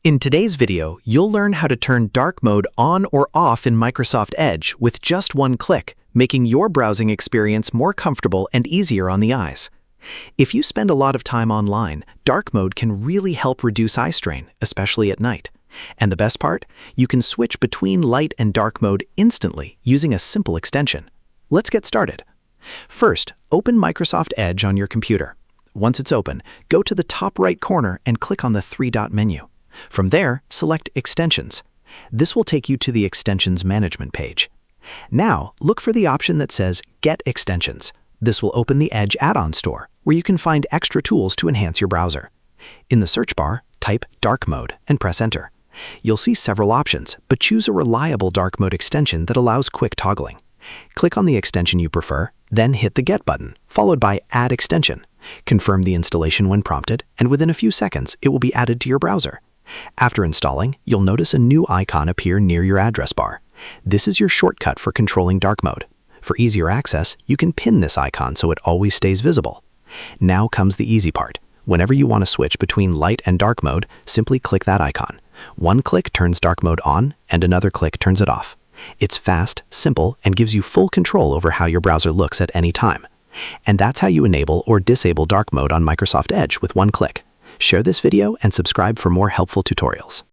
In today's video, you'll learn how to turn dark mode on or off in Microsoft Edge with just one click, making your browsing experience more comfortable and easier on the eyes. If you spend a lot of time online, dark mode can really help reduce eye strain, especially at night. And the best part? You can switch between light and dark mode instantly using a simple extension. Let's get started. First, open Microsoft Edge on your computer. Once it's open, go to the top right corner and click on the three-dot menu. From there, select Extensions. This will take you to the Extensions Management page. Now, look for the option that says Get Extensions. This will open the Edge add-on store, where you can find extra tools to enhance your browser. In the search bar, type Dark Mode and press Enter. You'll see several options, but choose a reliable dark mode extension that allows quick toggling. Click on the extension you prefer, then hit the Get button, followed by Add Extension. Confirm the installation when prompted, and within a few seconds, it will be added to your browser. After installing, you'll notice a new icon appear near your address bar. This is your shortcut for controlling dark mode. For easier access, you can pin this icon so it always stays visible. Now comes the easy part. Whenever you want to switch between light and dark mode, simply click that icon. One click turns dark mode on, and another click turns it off. It's fast, simple, and gives you full control over how your browser looks at any time. And that's how you enable or disable dark mode on Microsoft Edge with one click. Share this video and subscribe for more helpful tutorials.